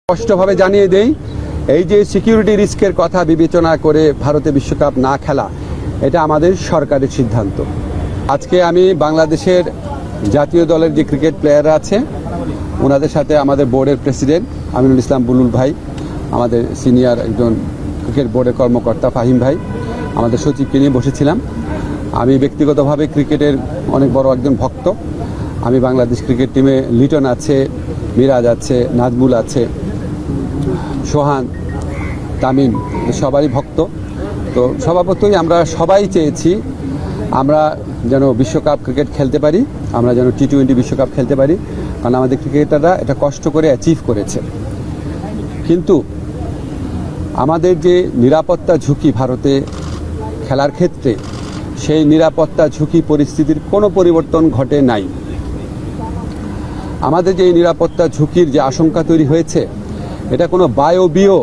স্পষ্টভাবে জানিয়ে দেই, এই যে সিকিউরিটি রিস্কের কথা বিবেচনা করে ভারতে বিশ্বকাপ না খেলা, এটা আমাদের সরকারের সিদ্ধান্ত। আজকে আমি বাংলাদেশের জাতীয় দলের যে ক্রিকেট প্লেয়াররা আছে ওনাদের সাথে আমাদের বোর্ডের প্রেসিডেন্ট আমিনুল ইসলাম বুলুল ভাই, আমাদের সিনিয়র একজন ক্রিকেট বোর্ডের কর্মকর্তা ফাহিম ভাই, আমাদের সচিবকে নিয়ে বসেছিলাম। আমি ব্যক্তিগতভাবে ক্রিকেটের অনেক বড় একজন ভক্ত। আমি বাংলাদেশ ক্রিকেট টিমে লিটন আছে, মিরাজ আছে, নাজমুল আছে, সোহান, তামিম, সবারই ভক্ত। তো স্বভাবতই আমরা সবাই চেয়েছি আমরা যেন বিশ্বকাপ ক্রিকেট খেলতে পারি, আমরা যেন টি-20 বিশ্বকাপ খেলতে পারি, কারণ আমাদের ক্রিকেটাররা এটা কষ্ট করে অ্যাচিভ করেছে। কিন্তু আমাদের যে নিরাপত্তা ঝুঁকি ভারতে খেলার ক্ষেত্রে, সেই নিরাপত্তা ঝুঁকি পরিস্থিতির কোনো পরিবর্তন ঘটে নাই। আমাদের যে নিরাপত্তা ঝুঁকির যে আশঙ্কা তৈরি হয়েছে, এটা কোনো বায়বীয়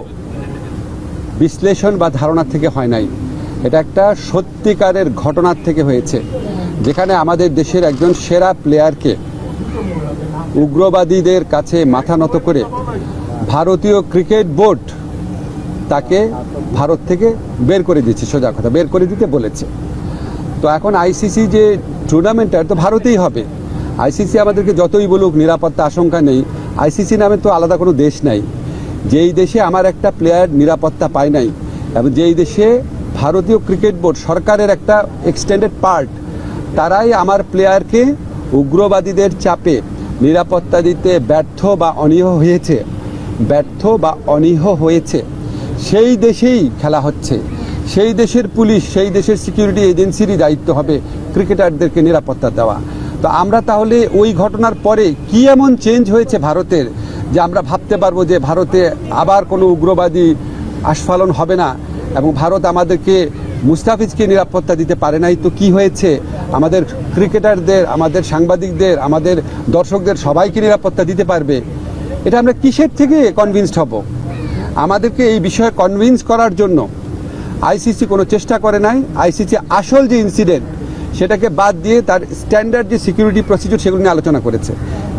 বিশ্লেষণ বা ধারণা থেকে হয় নাই, এটা একটা সত্যিকারের ঘটনার থেকে হয়েছে, যেখানে আমাদের দেশের একজন সেরা প্লেয়ারকে উগ্রবাদীদের কাছে মাথা নত করে ভারতীয় ক্রিকেট বোর্ড তাকে ভারত থেকে বের করে দিয়েছে, সোজা কথা বের করে দিতে বলেছে। তো এখন আইসিসি যে টুর্নামেন্টটা তো ভারতেই হবে। আইসিসি আমাদেরকে যতই বলুক নিরাপত্তা আশঙ্কা নেই, আইসিসি নামে তো আলাদা কোনো দেশ নাই। যেই দেশে আমার একটা প্লেয়ার নিরাপত্তা পায় নাই, এবং যেই দেশে ভারতীয় ক্রিকেট বোর্ড সরকারের একটা এক্সটেন্ডেড পার্ট, তারাই আমার প্লেয়ারকে উগ্রবাদীদের চাপে নিরাপত্তা দিতে ব্যর্থ বা অনীহ হয়েছে, সেই দেশেই খেলা হচ্ছে। সেই দেশের পুলিশ, সেই দেশের সিকিউরিটি এজেন্সিরই দায়িত্ব হবে ক্রিকেটারদেরকে নিরাপত্তা দেওয়া। তো আমরা তাহলে ওই ঘটনার পরে কি এমন চেঞ্জ হয়েছে ভারতের, যে আমরা ভাবতে পারবো যে ভারতে আবার কোনো উগ্রবাদী আস্ফালন হবে না, এবং ভারত আমাদেরকে মুস্তাফিজকে নিরাপত্তা দিতে পারে নাই। তো কি হয়েছে, আমাদের ক্রিকেটারদের, আমাদের সাংবাদিকদের, আমাদের দর্শকদের সবাইকে নিরাপত্তা দিতে পারবে? এটা আমরা কিসের থেকে কনভিন্সড হব? আমাদেরকে এই বিষয়ে কনভিন্স করার জন্য আইসিসি কোনো চেষ্টা করে নাই। আইসিসি আসল যে ইনসিডেন্ট সেটাকে বাদ দিয়ে তার স্ট্যান্ডার্ড যে সিকিউরিটি প্রসিডিউর সেগুলো নিয়ে আলোচনা করেছে।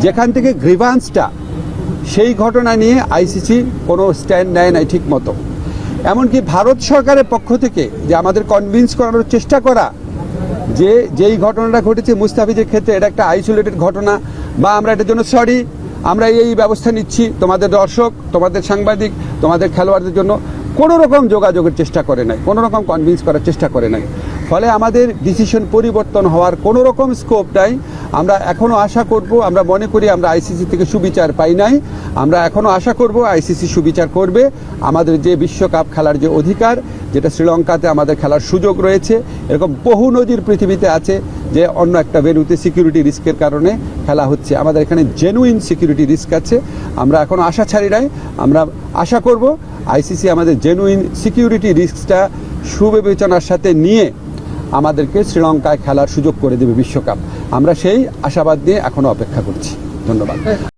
যেখান থেকে গ্রিভান্সটা, সেই ঘটনা নিয়ে আইসিসি কোনো স্ট্যান্ড নেয় নাই ঠিক মতো। এমনকি ভারত সরকারের পক্ষ থেকে যে আমাদের কনভিন্স করানোর চেষ্টা করা যে যেই ঘটনাটা ঘটেছে মুস্তাফিজের ক্ষেত্রে এটা একটা আইসোলেটেড ঘটনা, বা আমরা এটার জন্য সরি, আমরা এই ব্যবস্থা নিচ্ছি, তোমাদের দর্শক, তোমাদের সাংবাদিক, তোমাদের খেলোয়াড়দের জন্য কোনো রকম যোগাযোগের চেষ্টা করে নাই, কোনো রকম কনভিন্স করার চেষ্টা করে নাই। ফলে আমাদের ডিসিশন পরিবর্তন হওয়ার কোনো রকম স্কোপ নাই। আমরা এখনও আশা করব, আমরা মনে করি আমরা আইসিসি থেকে সুবিচার পাই নাই, আমরা এখনও আশা করব আইসিসি সুবিচার করবে। আমাদের যে বিশ্বকাপ খেলার যে অধিকার, যেটা শ্রীলঙ্কাতে আমাদের খেলার সুযোগ রয়েছে, এরকম বহু নজির পৃথিবীতে আছে যে অন্য একটা ভেন্যুতে সিকিউরিটি রিস্কের কারণে খেলা হচ্ছে। আমাদের এখানে জেনুইন সিকিউরিটি রিস্ক আছে, আমরা এখনও আশা ছাড়ি নাই। আমরা আশা করব আইসিসি আমাদের জেনুইন সিকিউরিটি রিস্কটা সুবিবেচনার সাথে নিয়ে আমাদেরকে শ্রীলঙ্কায় খেলার সুযোগ করে দেবে বিশ্বকাপ। আমরা সেই আশাবাদ নিয়ে এখনও অপেক্ষা করছি। ধন্যবাদ।